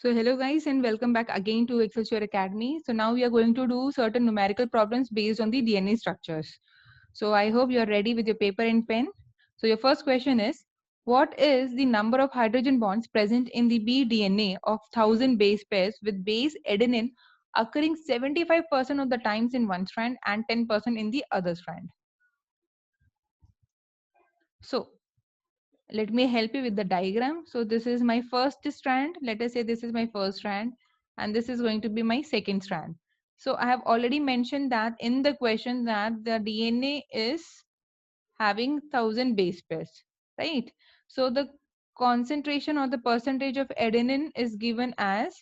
So hello guys and welcome back again to Excelsure Academy. So now we are going to do certain numerical problems based on the DNA structures. So I hope you are ready with your paper and pen. So your first question is, what is the number of hydrogen bonds present in the bDNA of 1000 base pairs with base adenine occurring 75% of the times in one strand and 10% in the other strand? So let me help you with the diagram. So this is my first strand. Let us say this is my first strand and this is going to be my second strand. So I have already mentioned that in the question that the DNA is having 1000 base pairs, right? So the concentration or the percentage of adenine is given as,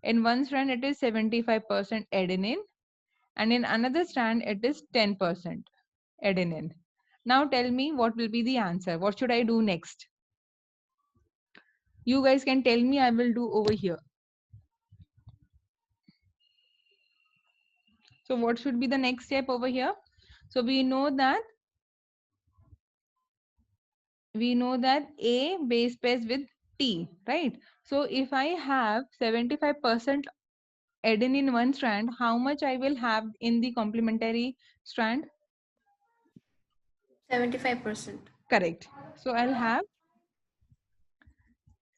in one strand it is 75% adenine and in another strand it is 10% adenine. Now tell me what will be the answer. What should I do next? You guys can tell me, I will do over here. So what should be the next step over here? So we know that A base pairs with T, right? So if I have 75% adenine in one strand, how much I will have in the complementary strand? 75%. Correct. So I'll have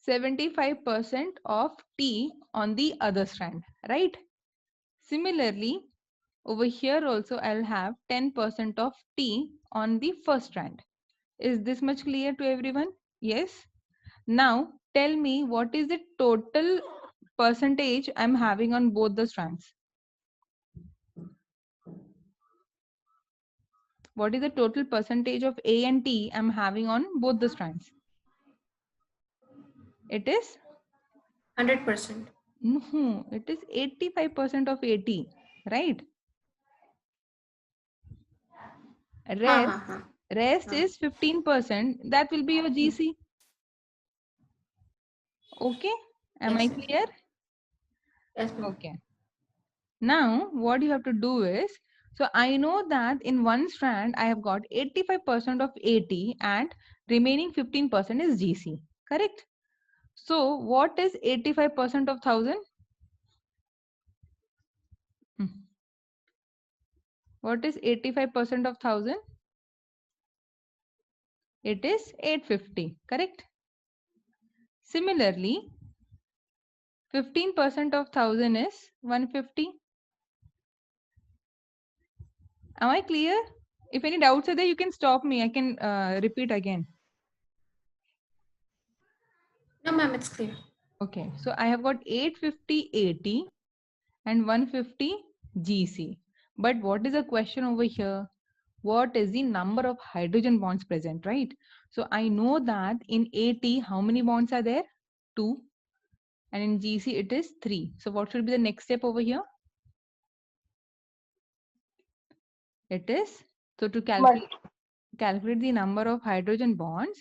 75% of T on the other strand, right? Similarly, over here also I'll have 10% of T on the first strand. Is this much clear to everyone? Yes. Now tell me what is the total percentage I'm having on both the strands. What is the total percentage of A and T I'm having on both the strands? It is 100%. no, it is 85% of AT, right? Ha Rest ha ha. rest Ha. is 15%. That will be your GC. Okay, am I Yes, yes. clear? Yes, ma'am. Okay. Now, what you have to do is, so I know that in one strand, I have got 85% of AT and remaining 15% is GC, correct? So, what is 85% of 1000? What is 85% of 1000? It is 850, correct? Similarly, 15% of 1000 is 150. Am I clear? If any doubts are there, you can stop me. I can repeat again. No, ma'am, it's clear. Okay, so I have got 850 AT and 150 GC. But what is the question over here? What is the number of hydrogen bonds present, right? So I know that in AT, how many bonds are there? 2. And in GC, it is 3. So what should be the next step over here? It is, so to calculate the number of hydrogen bonds,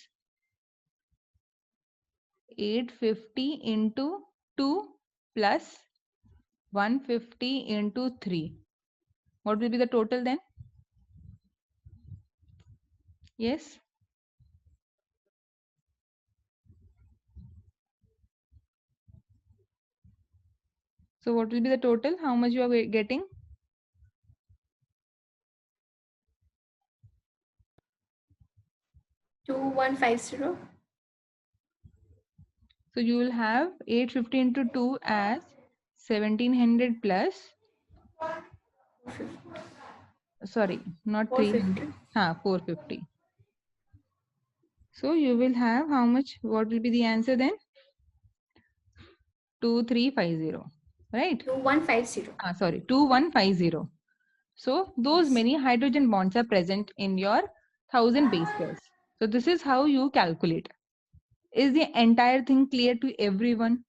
850 into 2 plus 150 into 3. What will be the total then? Yes? So what will be the total? How much you are getting? 2150. So you will have 850 into 2 as 1700 plus, sorry, not 300, 450. So you will have how much? What will be the answer then? 2350, right? 2150. Sorry, 2150. So those Yes. many hydrogen bonds are present in your 1000 base pairs. So this is how you calculate. Is the entire thing clear to everyone?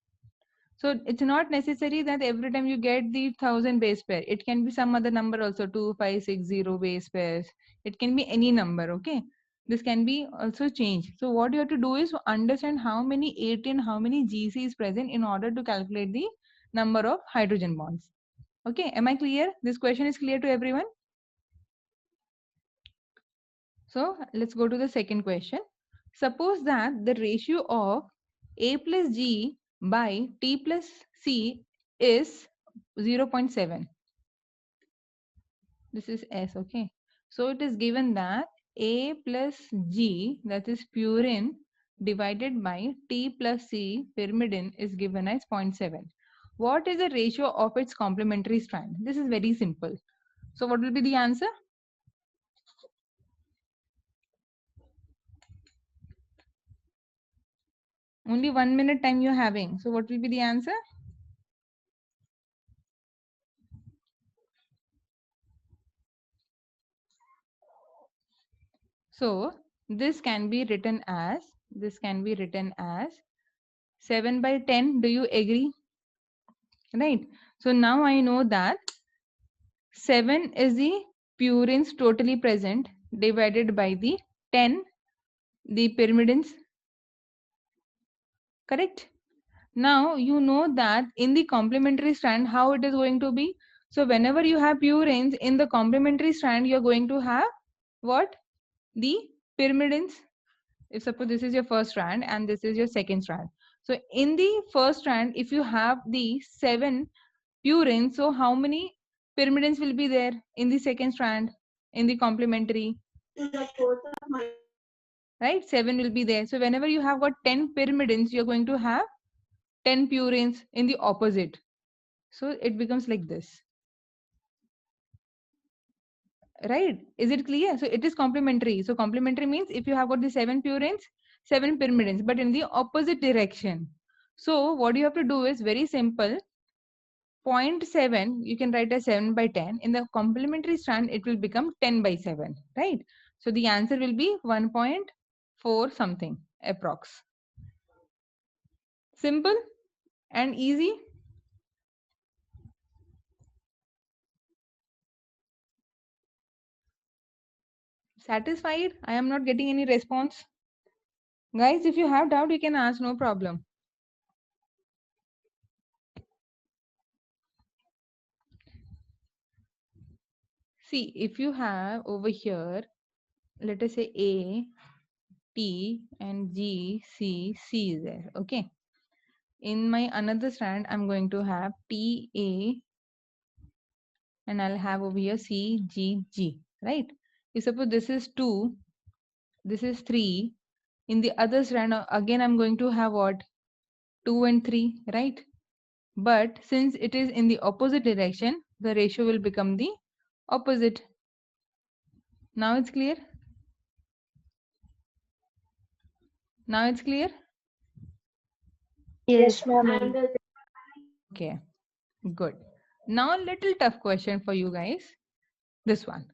So it's not necessary that every time you get the 1000 base pair. It can be some other number also, 2560 base pairs. It can be any number, okay? This can be also changed. So what you have to do is to understand how many AT and how many GC is present in order to calculate the number of hydrogen bonds. Okay, am I clear? This question is clear to everyone? So let's go to the second question. Suppose that the ratio of A plus G by T plus C is 0.7. This is S, okay. So it is given that A plus G, that is purine, divided by T plus C, pyrimidine, is given as 0.7. What is the ratio of its complementary strand? This is very simple. So what will be the answer? Only 1 minute time you're having. So what will be the answer? So this can be written as, 7 by 10. Do you agree? Right. So now I know that 7 is the purines totally present divided by the 10, the pyrimidines. Correct? Now you know that in the complementary strand, how it is going to be. So whenever you have purines in the complementary strand, you're going to have what? The pyrimidines. If suppose this is your first strand and this is your second strand. So in the first strand, if you have the 7 purines, so how many pyrimidines will be there in the second strand in the complementary? Right, 7 will be there. So whenever you have got 10 pyrimidines, you're going to have 10 purines in the opposite. So it becomes like this. Right, is it clear? So it is complementary. So complementary means if you have got the 7 purines, 7 pyrimidines, but in the opposite direction. So what you have to do is very simple. 0.7 you can write as 7 by 10. In the complementary strand it will become 10 by 7, right? So the answer will be 1.4 something approx. Simple and easy. Satisfied? I am not getting any response. Guys, if you have doubt you can ask, no problem. See, if you have over here, let us say A, T and G, C, C is there, okay? In my another strand, I'm going to have T, A, and I'll have over here C, G, G, right? If suppose this is 2, this is 3, in the other strand, again I'm going to have what? 2 and 3, right? But since it is in the opposite direction, the ratio will become the opposite. Now it's clear? Now it's clear? Yes, ma'am. Okay, good. Now a little tough question for you guys. This one.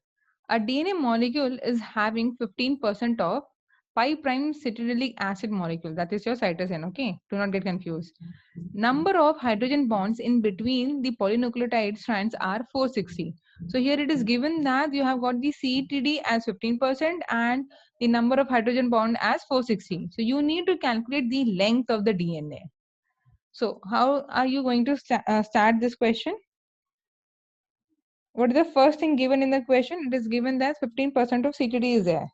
A DNA molecule is having 15% of 5' citrulic acid molecule. That is your cytosine, okay? Do not get confused. Number of hydrogen bonds in between the polynucleotide strands are 460. So here it is given that you have got the CTD as 15% and the number of hydrogen bond as 460. So you need to calculate the length of the DNA. So how are you going to start this question? What is the first thing given in the question? It is given that 15% of CTD is there.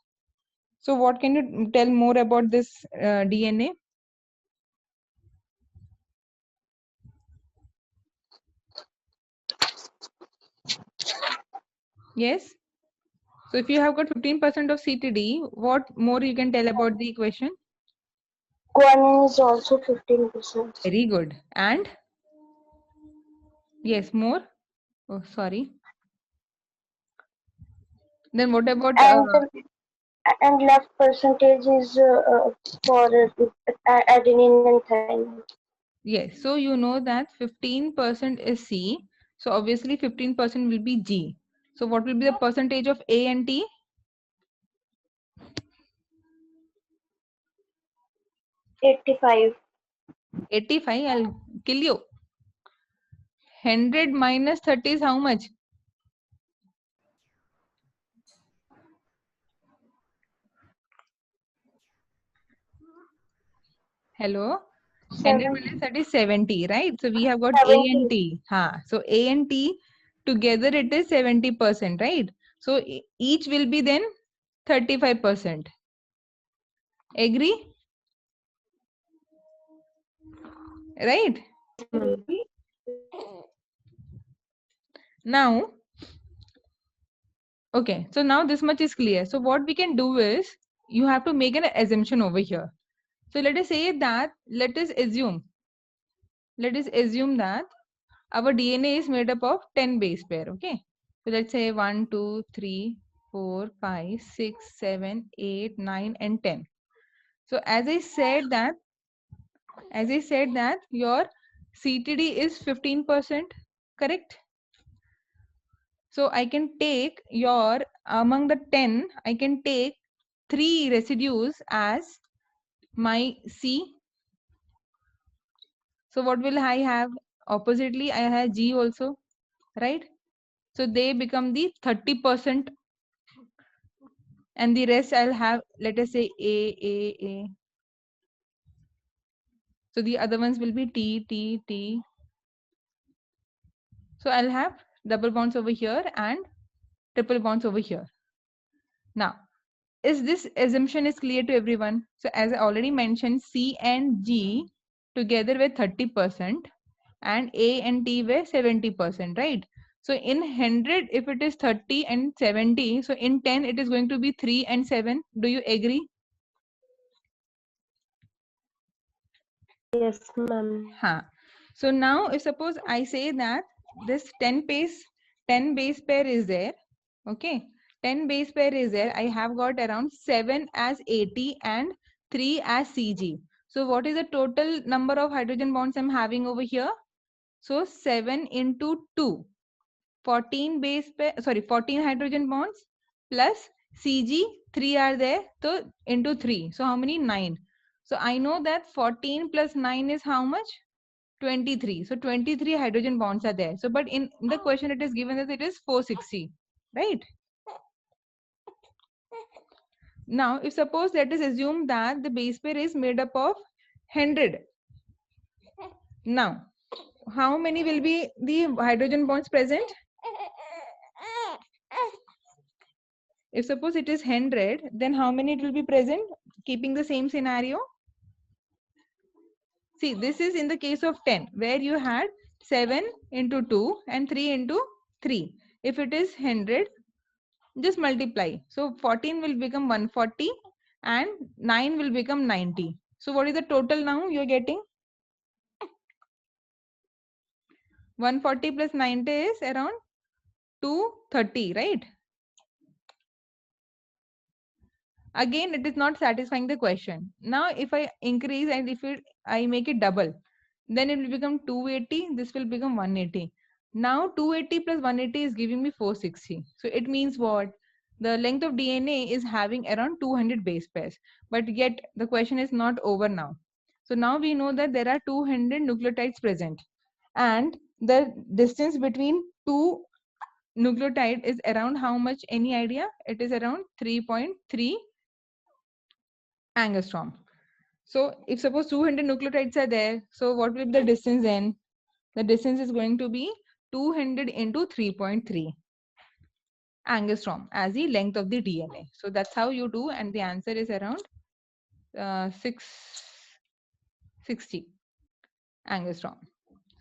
So what can you tell more about this DNA? Yes. So if you have got 15% of CTD, what more you can tell about the equation? Guanine is also 15%. Very good. And yes, more. Oh, sorry. Then what about And and left percentage is for adenine and thymine. yes? So you know that 15% is C. So obviously 15% will be G. So what will be the percentage of A and T? 85. 85. I'll kill you. 100 minus 30 is how much? Hello? 100 minus 30 is 70, right? So we have got A 70. and T. So A and T together it is 70%, right? So each will be then 35%. Agree? right? Yes, ma'am. Now, okay, so now this much is clear. So what we can do is, you have to make an assumption over here. So let us say that, let us assume that our DNA is made up of 10 base pair, okay? So let's say 1, 2, 3, 4, 5, 6, 7, 8, 9, and 10. So as I said that your CTD is 15%, correct? So I can take your, among the 10, I can take 3 residues as my C. So what will I have? Oppositely, I have G also, right? So they become the 30%, and the rest I'll have, let us say A. So the other ones will be T. So I'll have double bonds over here and triple bonds over here. Now, is this assumption is clear to everyone? So as I already mentioned, C and G together were 30% and A and T were 70%, right? So in 100, if it is 30 and 70, so in 10, it is going to be 3 and 7. Do you agree? Yes, ma'am. Huh. So now if suppose I say that this 10 base pair is there, okay, 10 base pair is there, I have got around 7 as AT and 3 as CG. So what is the total number of hydrogen bonds I'm having over here? So 7 into 2, 14 base pair, sorry, 14 hydrogen bonds plus CG, 3 are there, so into 3. So how many? 9. So I know that 14 plus 9 is how much? 23. So 23 hydrogen bonds are there. So but in the question it is given that it is 460, right? Now if suppose let us assume that the base pair is made up of 100. Now how many will be the hydrogen bonds present? If suppose it is 100, then how many it will be present? Keeping the same scenario. See, this is in the case of 10, where you had 7 into 2 and 3 into 3. If it is 100, just multiply. So 14 will become 140 and 9 will become 90. So what is the total now you're getting? 140 plus 90 is around 230, right? Again, it is not satisfying the question. Now if I increase and I make it double, then it will become 280, this will become 180. Now 280 plus 180 is giving me 460. So it means what? The length of DNA is having around 200 base pairs, but yet the question is not over now. So now we know that there are 200 nucleotides present, and the distance between two nucleotide is around how much? Any idea? It is around 3.3 angstrom. So if suppose 200 nucleotides are there, so what will be the distance then? The distance is going to be 200 into 3.3 angstrom as the length of the DNA. So that's how you do, and the answer is around 660 angstrom.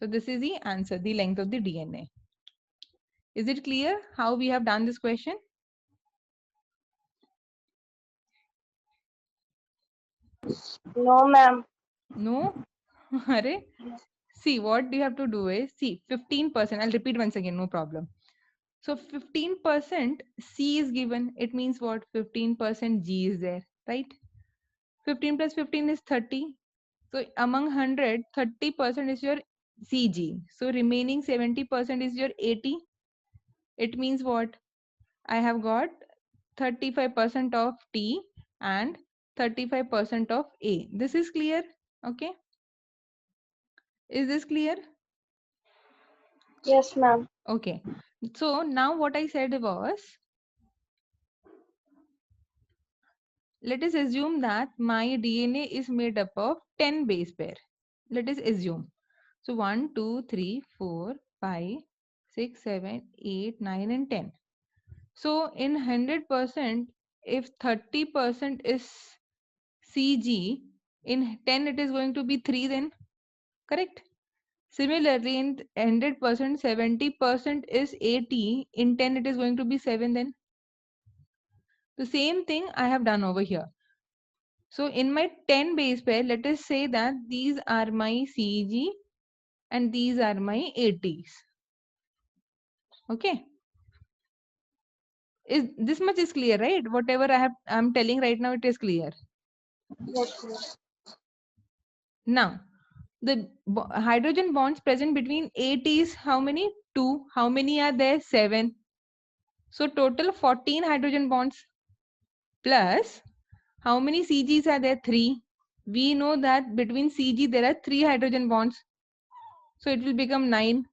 So this is the answer, the length of the DNA. Is it clear how we have done this question? No, ma'am. No? Arre? See, what you have to do is, see, 15%, I'll repeat once again, no problem. So 15% C is given. It means what? 15% G is there, right? 15 plus 15 is 30. So among 100, 30% is your CG. So remaining 70% is your AT. It means what? I have got 35% of T and 35% of A. This is clear? Okay. Is this clear? Yes, ma'am. Okay. So now what I said was, let us assume that my DNA is made up of 10 base pair. Let us assume. So 1, 2, 3, 4, 5, 6, 7, 8, 9, and 10. So in 100%, if 30% is CG, in 10 it is going to be 3 then. correct? Similarly, in 100%, 70% is 80. In 10, it is going to be 7 then. The same thing I have done over here. So in my 10 base pair, let us say that these are my CG and these are my 80s. Okay. Is this much is clear, right? Whatever I'm telling right now, it is clear. Yes, ma'am. Now, the hydrogen bonds present between 80s, how many? 2. How many are there? 7. So total 14 hydrogen bonds plus how many CGs are there? 3. We know that between CG there are 3 hydrogen bonds. So it will become 9.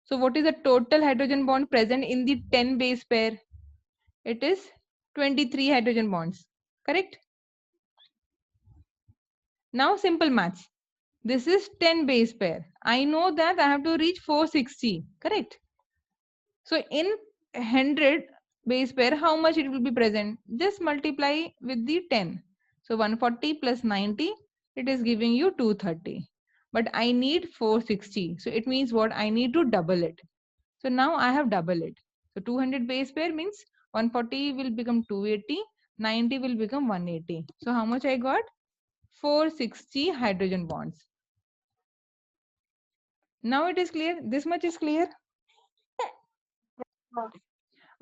So what is the total hydrogen bond present in the 10 base pair? It is 23 hydrogen bonds. Correct? Now simple maths. This is 10 base pair. I know that I have to reach 460. Correct? So in 100 base pair, how much it will be present? Just multiply with the 10. So 140 plus 90, it is giving you 230. But I need 460. So it means what? I need to double it. So now I have double it. So 200 base pair means 140 will become 280, 90 will become 180. So how much I got? 460 hydrogen bonds. Now it is clear. This much is clear. Ma'am.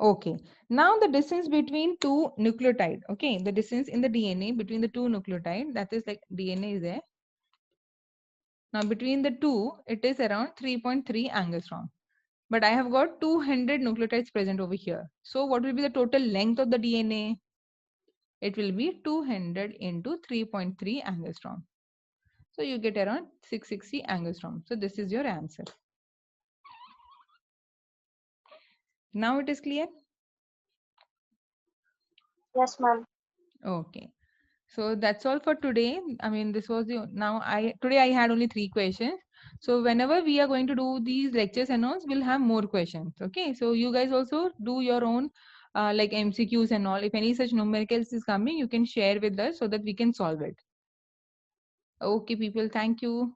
Okay. Now the distance between two nucleotide. Okay. The distance in the DNA between the two nucleotide, that is like DNA is there. Now between the two, it is around 3.3 angstrom. But I have got 200 nucleotides present over here. So what will be the total length of the DNA? It will be 200 into 3.3 angstrom. So you get around 660 angstrom. So this is your answer. Now it is clear? Yes, ma'am. Okay. So that's all for today. I mean, this was the now I today I had only 3 questions. So whenever we are going to do these lectures and all, we'll have more questions. Okay. So you guys also do your own like MCQs and all. If any such numericals is coming, you can share with us so that we can solve it. Okay, people. Thank you.